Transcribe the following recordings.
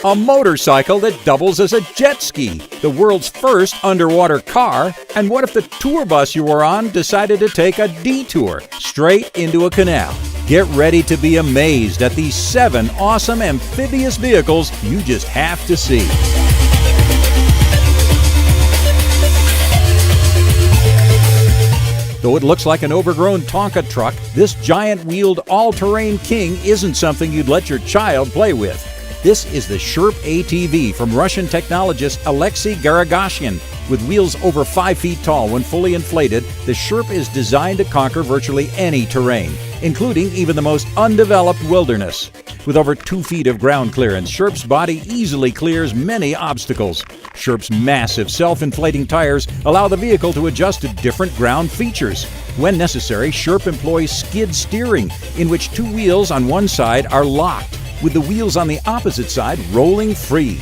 A motorcycle that doubles as a jet ski, the world's first underwater car, and what if the tour bus you were on decided to take a detour straight into a canal? Get ready to be amazed at these 7 awesome amphibious vehicles you just have to see. Though it looks like an overgrown Tonka truck, this giant-wheeled all-terrain king isn't something you'd let your child play with. This is the Sherp ATV from Russian technologist Alexei Garagoshian. With wheels over 5 feet tall when fully inflated, the Sherp is designed to conquer virtually any terrain, including even the most undeveloped wilderness. With over 2 feet of ground clearance, Sherp's body easily clears many obstacles. Sherp's massive self-inflating tires allow the vehicle to adjust to different ground features. When necessary, Sherp employs skid steering, in which 2 wheels on one side are locked, with the wheels on the opposite side rolling free.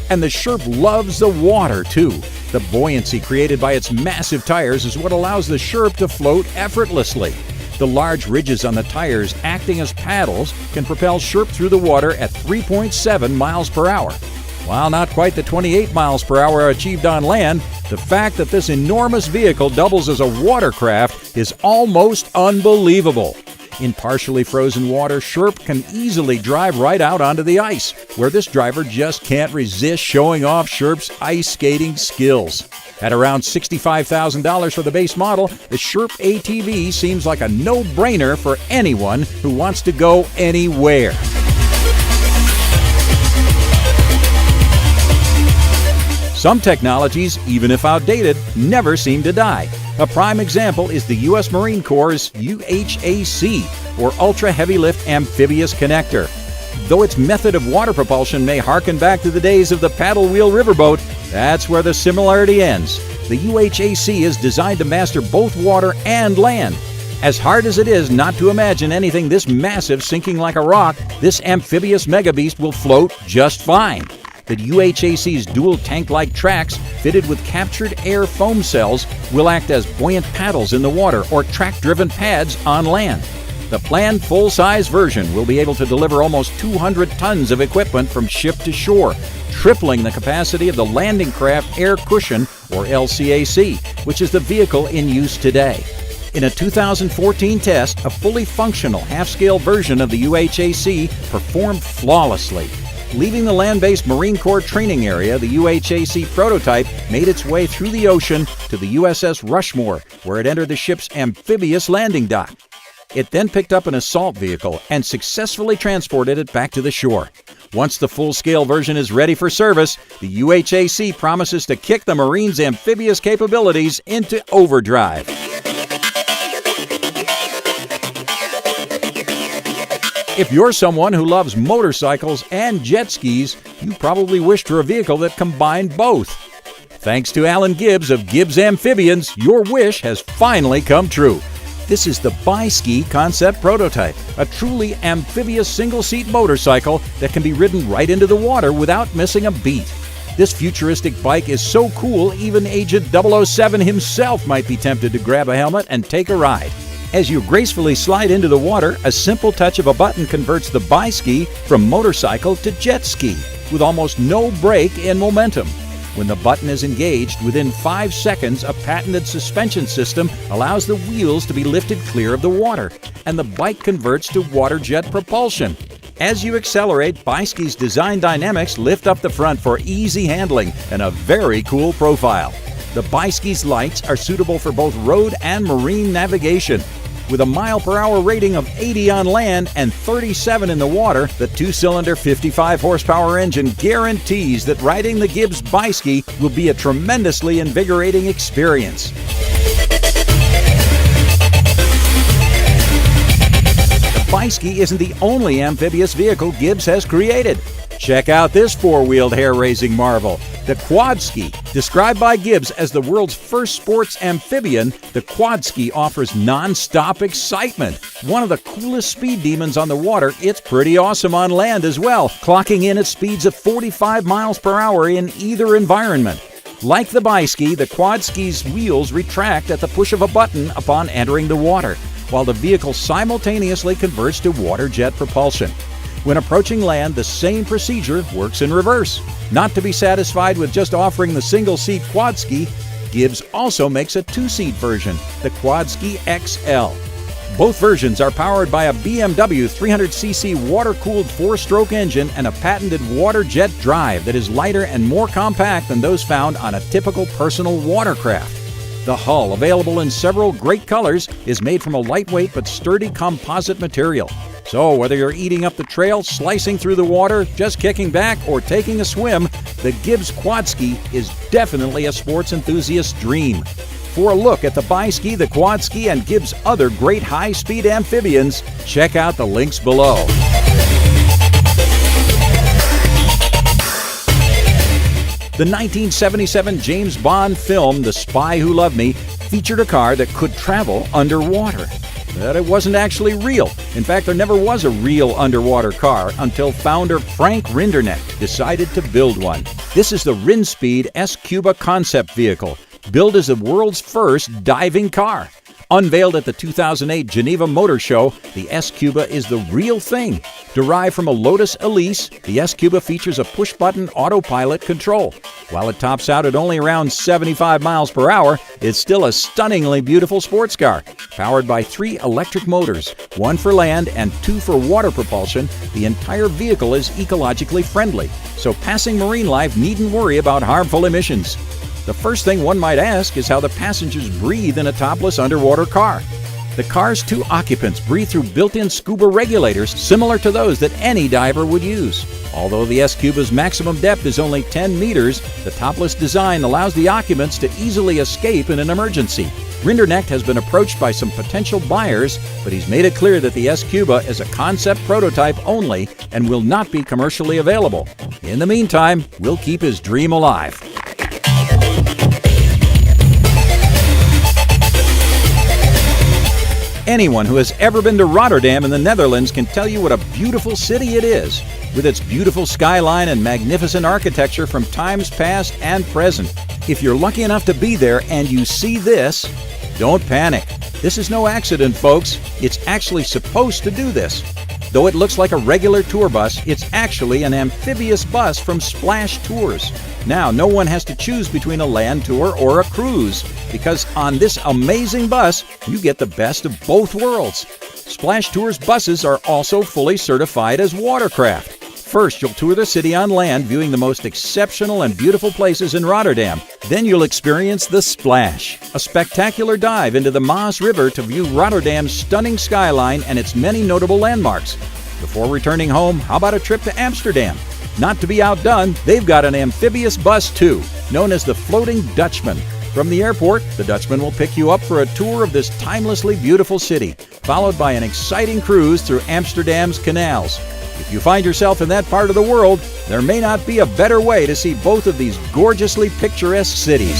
And the Sherp loves the water, too. The buoyancy created by its massive tires is what allows the Sherp to float effortlessly. The large ridges on the tires acting as paddles can propel Sherp through the water at 3.7 miles per hour. While not quite the 28 miles per hour achieved on land, the fact that this enormous vehicle doubles as a watercraft is almost unbelievable. In partially frozen water, Sherp can easily drive right out onto the ice, where this driver just can't resist showing off Sherp's ice skating skills. At around $65,000 for the base model, the Sherp ATV seems like a no-brainer for anyone who wants to go anywhere. Some technologies, even if outdated, never seem to die. A prime example is the U.S. Marine Corps' UHAC, or Ultra Heavy Lift Amphibious Connector. Though its method of water propulsion may harken back to the days of the paddle wheel riverboat, that's where the similarity ends. The UHAC is designed to master both water and land. As hard as it is not to imagine anything this massive sinking like a rock, this amphibious megabeast will float just fine. The UHAC's dual tank-like tracks, fitted with captured air foam cells, will act as buoyant paddles in the water or track-driven pads on land. The planned full-size version will be able to deliver almost 200 tons of equipment from ship to shore, tripling the capacity of the Landing Craft Air Cushion, or LCAC, which is the vehicle in use today. In a 2014 test, a fully functional half-scale version of the UHAC performed flawlessly. Leaving the land-based Marine Corps training area, the UHAC prototype made its way through the ocean to the USS Rushmore, where it entered the ship's amphibious landing dock. It then picked up an assault vehicle and successfully transported it back to the shore. Once the full-scale version is ready for service, the UHAC promises to kick the Marines' amphibious capabilities into overdrive. If you're someone who loves motorcycles and jet skis, you probably wish for a vehicle that combined both. Thanks to Alan Gibbs of Gibbs Amphibians, your wish has finally come true. This is the Bi-Ski concept prototype, a truly amphibious single-seat motorcycle that can be ridden right into the water without missing a beat. This futuristic bike is so cool, even Agent 007 himself might be tempted to grab a helmet and take a ride. As you gracefully slide into the water, a simple touch of a button converts the Bi-Ski from motorcycle to jet ski, with almost no break in momentum. When the button is engaged, within 5 seconds, a patented suspension system allows the wheels to be lifted clear of the water, and the bike converts to water jet propulsion. As you accelerate, Bi-Ski's design dynamics lift up the front for easy handling and a very cool profile. The Bi-Ski's lights are suitable for both road and marine navigation. With a mile-per-hour rating of 80 on land and 37 in the water, the 2-cylinder 55-horsepower engine guarantees that riding the Gibbs Bi-Ski will be a tremendously invigorating experience. The Bi-Ski isn't the only amphibious vehicle Gibbs has created. Check out this 4-wheeled hair-raising marvel, the Quad Ski. Described by Gibbs as the world's first sports amphibian, the Quad Ski offers non-stop excitement. One of the coolest speed demons on the water, it's pretty awesome on land as well, clocking in at speeds of 45 miles per hour in either environment. Like the Bi-Ski, the Quad Ski's wheels retract at the push of a button upon entering the water, while the vehicle simultaneously converts to water jet propulsion. When approaching land, the same procedure works in reverse. Not to be satisfied with just offering the single-seat quad ski, Gibbs also makes a two-seat version, the Quad Ski XL. Both versions are powered by a BMW 300cc water-cooled 4-stroke engine and a patented water jet drive that is lighter and more compact than those found on a typical personal watercraft. The hull, available in several great colors, is made from a lightweight but sturdy composite material. So whether you're eating up the trail, slicing through the water, just kicking back, or taking a swim, the Gibbs Quad Ski is definitely a sports enthusiast's dream. For a look at the Bi-Ski, the Quad Ski, and Gibbs' other great high-speed amphibians, check out the links below. The 1977 James Bond film, The Spy Who Loved Me, featured a car that could travel underwater. But it wasn't actually real. In fact, there never was a real underwater car until founder Frank Rinderknecht decided to build one. This is the Rinspeed S-Cuba concept vehicle, billed as the world's first diving car. Unveiled at the 2008 Geneva Motor Show, the S-Cuba is the real thing. Derived from a Lotus Elise, the S-Cuba features a push-button autopilot control. While it tops out at only around 75 miles per hour, it's still a stunningly beautiful sports car. Powered by 3 electric motors, 1 for land and 2 for water propulsion, the entire vehicle is ecologically friendly, so passing marine life needn't worry about harmful emissions. The first thing one might ask is how the passengers breathe in a topless underwater car. The car's 2 occupants breathe through built-in scuba regulators similar to those that any diver would use. Although the S-Cuba's maximum depth is only 10 meters, the topless design allows the occupants to easily escape in an emergency. Rinderknecht has been approached by some potential buyers, but he's made it clear that the S-Cuba is a concept prototype only and will not be commercially available. In the meantime, we'll keep his dream alive. Anyone who has ever been to Rotterdam in the Netherlands can tell you what a beautiful city it is, with its beautiful skyline and magnificent architecture from times past and present. If you're lucky enough to be there and you see this, don't panic. This is no accident, folks. It's actually supposed to do this. Though it looks like a regular tour bus, it's actually an amphibious bus from Splash Tours. Now, no one has to choose between a land tour or a cruise, because on this amazing bus, you get the best of both worlds. Splash Tours buses are also fully certified as watercraft. First, you'll tour the city on land, viewing the most exceptional and beautiful places in Rotterdam. Then you'll experience the Splash, a spectacular dive into the Maas River to view Rotterdam's stunning skyline and its many notable landmarks. Before returning home, how about a trip to Amsterdam? Not to be outdone, they've got an amphibious bus too, known as the Floating Dutchman. From the airport, the Dutchman will pick you up for a tour of this timelessly beautiful city, followed by an exciting cruise through Amsterdam's canals. If you find yourself in that part of the world, there may not be a better way to see both of these gorgeously picturesque cities.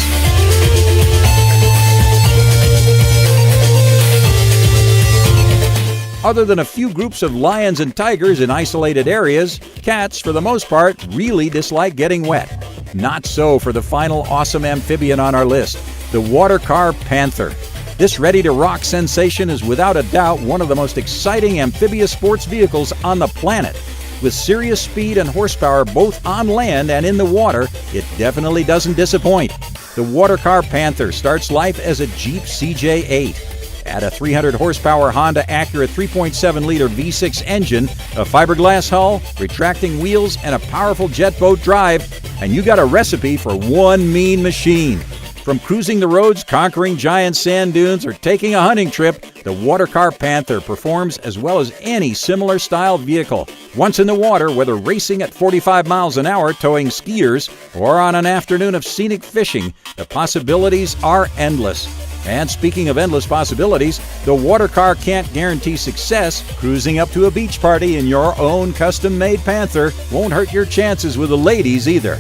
Other than a few groups of lions and tigers in isolated areas, cats, for the most part, really dislike getting wet. Not so for the final awesome amphibian on our list, the Watercar Panther. This ready-to-rock sensation is without a doubt one of the most exciting amphibious sports vehicles on the planet. With serious speed and horsepower both on land and in the water, it definitely doesn't disappoint. The Watercar Panther starts life as a Jeep CJ8. Add a 300-horsepower Honda Acura 3.7-liter V6 engine, a fiberglass hull, retracting wheels, and a powerful jet boat drive, and you got a recipe for one mean machine. From cruising the roads, conquering giant sand dunes, or taking a hunting trip, the Watercar Panther performs as well as any similar style vehicle. Once in the water, whether racing at 45 miles an hour towing skiers or on an afternoon of scenic fishing, the possibilities are endless. And speaking of endless possibilities, the Watercar can't guarantee success. Cruising up to a beach party in your own custom-made Panther won't hurt your chances with the ladies either.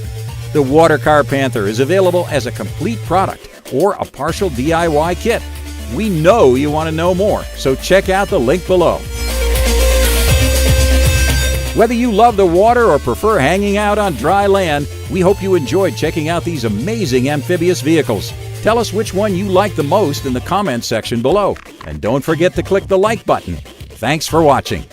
The Watercar Panther is available as a complete product or a partial DIY kit. We know you want to know more, so check out the link below. Whether you love the water or prefer hanging out on dry land, we hope you enjoyed checking out these amazing amphibious vehicles. Tell us which one you like the most in the comments section below. And don't forget to click the like button. Thanks for watching.